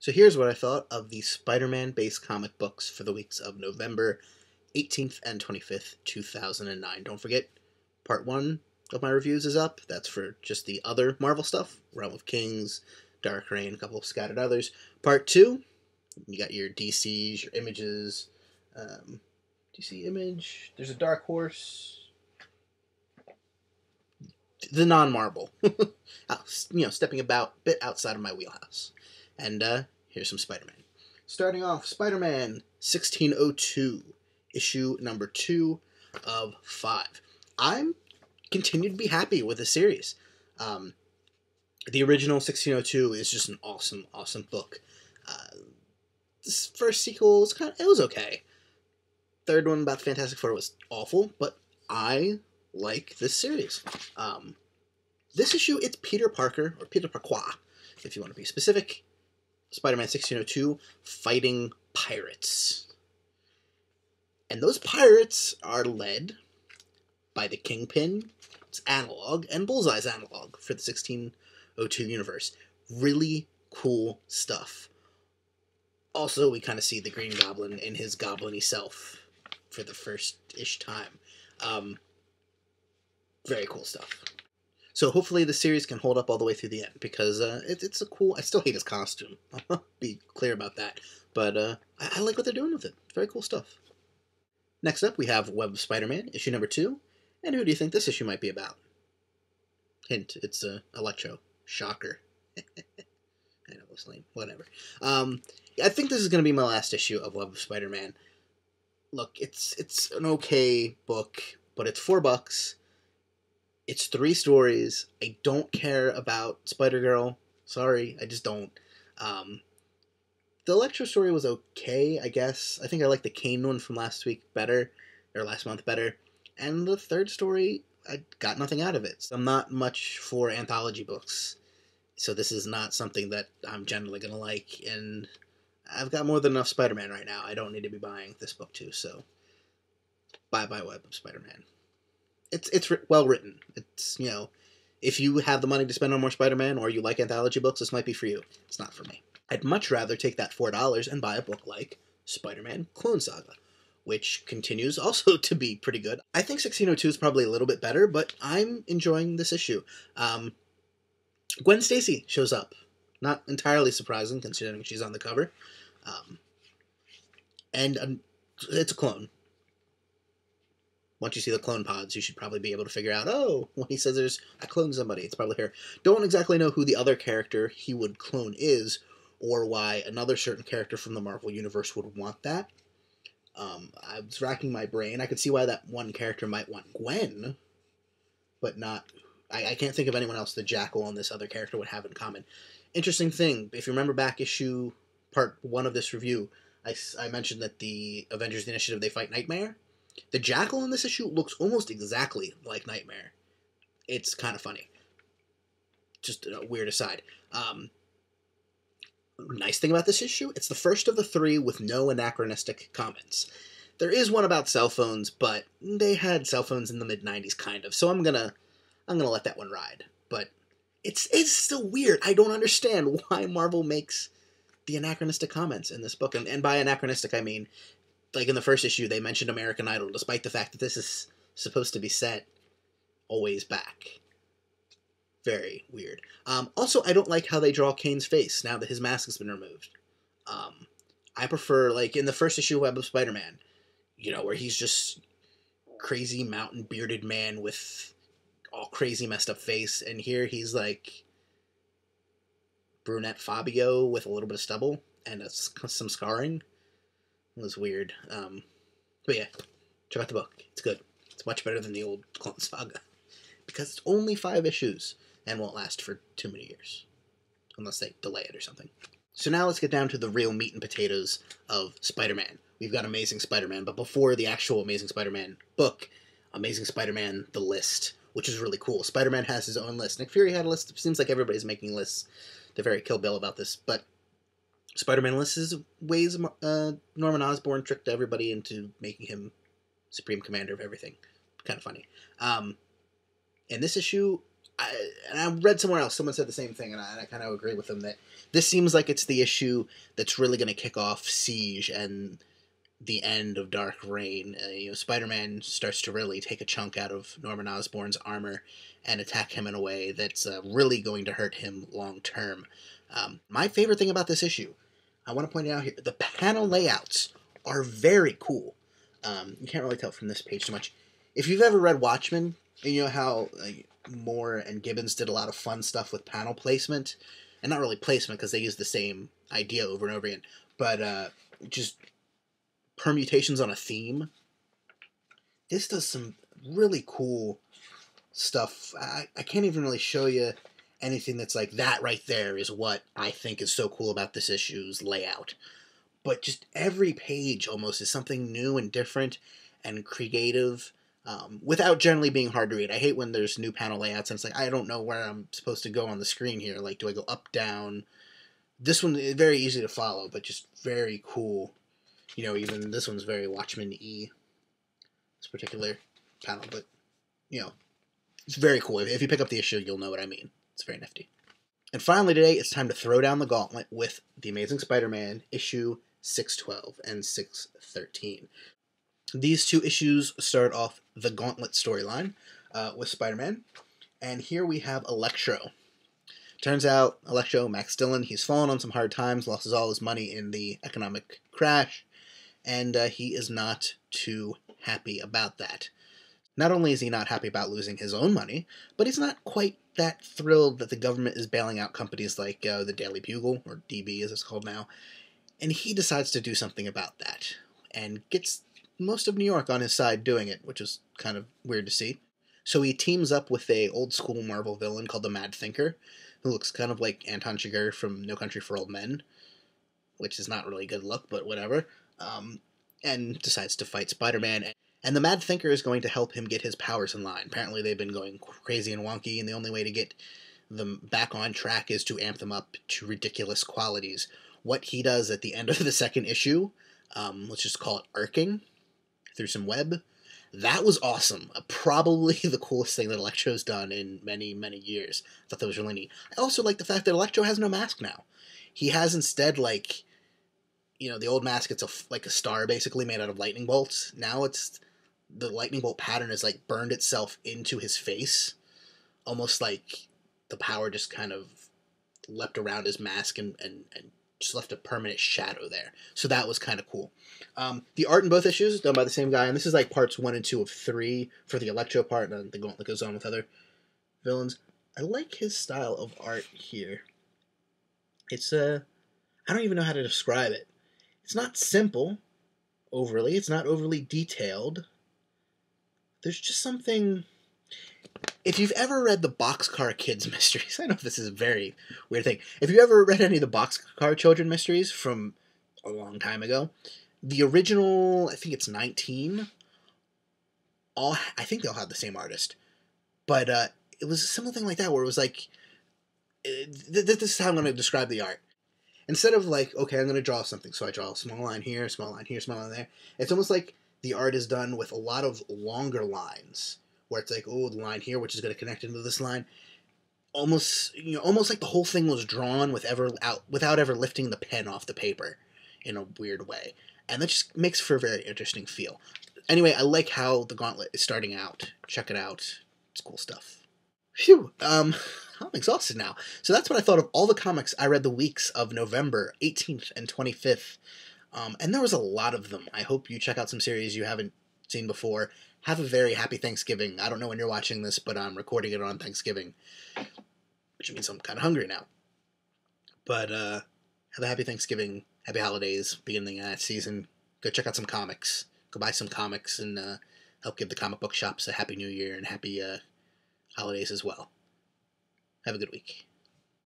So here's what I thought of the Spider-Man based comic books for the weeks of November 18th and 25th, 2009. Don't forget, part 1 of my reviews is up. That's for just the other Marvel stuff. Realm of Kings, Dark Reign, a couple of scattered others. Part 2, you got your DCs, your Images, DC Image, there's a Dark Horse, the non-Marvel. Stepping a bit outside of my wheelhouse. And here's some Spider-Man. Starting off, Spider-Man 1602, issue number 2 of 5. I'm continued to be happy with the series. The original 1602 is just an awesome, awesome book. This first sequel was it was okay. Third one about the Fantastic Four was awful, but I like this series. This issue, it's Peter Parker, or Peter Parquois, if you want to be specific. Spider-Man 1602, fighting pirates. And those pirates are led by the Kingpin's analog and Bullseye's analog for the 1602 universe. Really cool stuff. Also, we kind of see the Green Goblin in his goblin-y self for the first-ish time. Very cool stuff. So hopefully the series can hold up all the way through the end, because it's a cool... I still hate his costume. I'll be clear about that. But I like what they're doing with it. Very cool stuff. Next up, we have Web of Spider-Man, issue number 2. And who do you think this issue might be about? Hint, it's Electro. Shocker. I know, it's lame. Whatever. I think this is going to be my last issue of Web of Spider-Man. Look, it's an okay book, but it's $4. It's 3 stories. I don't care about Spider-Girl. Sorry, I just don't. The Electro story was okay, I guess. I think I like the Kane one from last month better. And the third story, I got nothing out of it. So I'm not much for anthology books. So this is not something that I'm generally going to like. And I've got more than enough Spider-Man right now. I don't need to be buying this book too. So bye-bye Web of Spider-Man. It's well written. It's, if you have the money to spend on more Spider-Man or you like anthology books, this might be for you. It's not for me. I'd much rather take that $4 and buy a book like Spider-Man Clone Saga, which continues also to be pretty good. I think 1602 is probably a little bit better, but I'm enjoying this issue. Gwen Stacy shows up. Not entirely surprising, considering she's on the cover. And it's a clone. Once you see the clone pods, you should probably be able to figure out, oh, when he says I cloned somebody, it's probably her. Don't exactly know who the other character he would clone is, or why another certain character from the Marvel Universe would want that. I was racking my brain. I could see why that one character might want Gwen, but not... I can't think of anyone else the Jackal and this other character would have in common. Interesting thing, if you remember back part 1 of this review, I mentioned that the Avengers Initiative, they fight Nightmare. The Jackal in this issue looks almost exactly like Nightmare. It's kind of funny. Just a weird aside. Nice thing about this issue, it's the first of the 3 with no anachronistic comments. There is one about cell phones, but they had cell phones in the mid-90s, kind of. So I'm gonna let that one ride. But it's still weird. I don't understand why Marvel makes the anachronistic comments in this book. And by anachronistic, I mean, like in the first issue, they mentioned American Idol, despite the fact that this is supposed to be set always back. Very weird. Also, I don't like how they draw Kane's face now that his mask has been removed. I prefer, like, in the first issue of Web of Spider-Man, where he's just crazy mountain bearded man with all crazy messed up face, and here he's like brunette Fabio with a little bit of stubble and some scarring. It was weird. But yeah, check out the book. It's good. It's much better than the old Clone Saga. Because it's only 5 issues and won't last for too many years. Unless they delay it or something. So now let's get down to the real meat and potatoes of Spider-Man. We've got Amazing Spider-Man, but before the actual Amazing Spider-Man book, Amazing Spider-Man The List, which is really cool. Spider-Man has his own list. Nick Fury had a list. It seems like everybody's making lists. They're very Kill Bill about this, but Spider-Man list is ways Norman Osborn tricked everybody into making him Supreme Commander of everything. Kind of funny. In this issue, and I read somewhere else, someone said the same thing, and I kind of agree with them that this seems like it's the issue that's really going to kick off Siege and the end of Dark Reign. Spider-Man starts to really take a chunk out of Norman Osborn's armor and attack him in a way that's really going to hurt him long term. My favorite thing about this issue, I want to point out here, the panel layouts are very cool. You can't really tell from this page too much. If you've ever read Watchmen, and you know how Moore and Gibbons did a lot of fun stuff with panel placement, and not really placement because they use the same idea over and over again, but just permutations on a theme. This does some really cool stuff. I can't even really show you anything that's like that right there is what I think is so cool about this issue's layout. But just every page almost is something new and different and creative, without generally being hard to read. I hate when there's new panel layouts and it's like, I don't know where I'm supposed to go on the screen here. Like, do I go up, down? This one is very easy to follow, but just very cool. Even this one's very Watchmen-y, this particular panel, but, it's very cool. If you pick up the issue, you'll know what I mean. It's very nifty. And finally today, it's time to throw down the gauntlet with The Amazing Spider-Man, issue 612 and 613. These two issues start off the Gauntlet storyline with Spider-Man, and here we have Electro. Turns out, Electro, Max Dillon, he's fallen on some hard times, loses all his money in the economic crash, and he is not too happy about that. Not only is he not happy about losing his own money, but he's not quite that thrilled that the government is bailing out companies like the Daily Bugle, or DB as it's called now, and he decides to do something about that, and gets most of New York on his side doing it, which is kind of weird to see. So he teams up with a old-school Marvel villain called the Mad Thinker, who looks kind of like Anton Chigurh from No Country for Old Men, which is not really a good look, but whatever, and decides to fight Spider-Man. And the Mad Thinker is going to help him get his powers in line. Apparently they've been going crazy and wonky, and the only way to get them back on track is to amp them up to ridiculous qualities. What he does at the end of the second issue, let's just call it arcing through some web, that was awesome. Probably the coolest thing that Electro's done in many, many years. I thought that was really neat. I also like the fact that Electro has no mask now. He has instead, like, the old mask, it's like a star basically made out of lightning bolts. Now it's the lightning bolt pattern has like burned itself into his face, almost like the power just kind of leapt around his mask and just left a permanent shadow there. So that was kind of cool. The art in both issues done by the same guy, and this is like parts 1 and 2 of 3 for the Electro part, and then the Gauntlet goes on with other villains. I like his style of art here. It's I don't even know how to describe it. It's not simple, overly. It's not overly detailed. There's just something... If you've ever read the Boxcar Kids mysteries, I know this is a very weird thing. If you've ever read any of the Boxcar Children mysteries from a long time ago, the original, I think it's 19, I think they all had the same artist. But it was a similar thing like that, where it was like... This is how I'm going to describe the art. Instead of like, okay, I'm going to draw something, so I draw a small line here, small line here, small line there. It's almost like the art is done with a lot of longer lines, where it's like, oh, the line here, which is going to connect into this line. Almost like the whole thing was drawn without ever lifting the pen off the paper in a weird way. And that just makes for a very interesting feel. Anyway, I like how the Gauntlet is starting out. Check it out. It's cool stuff. Phew, I'm exhausted now. So that's what I thought of all the comics I read the weeks of November 18th and 25th. And there was a lot of them. I hope you check out some series you haven't seen before. Have a very happy Thanksgiving. I don't know when you're watching this, but I'm recording it on Thanksgiving, which means I'm kind of hungry now. But have a happy Thanksgiving, happy holidays, beginning of that season. Go check out some comics. Go buy some comics and help give the comic book shops a happy new year and happy holidays as well. Have a good week.